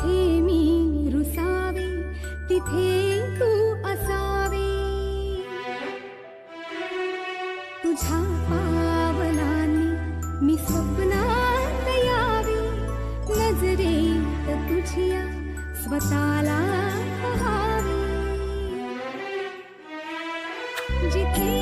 जिथे मी रुसावे तिथे तू असावे, तुझ्या पावलांनी मी स्वप्नात यावे, नजरेत तुझ्या स्वतःला पहावे, जिथे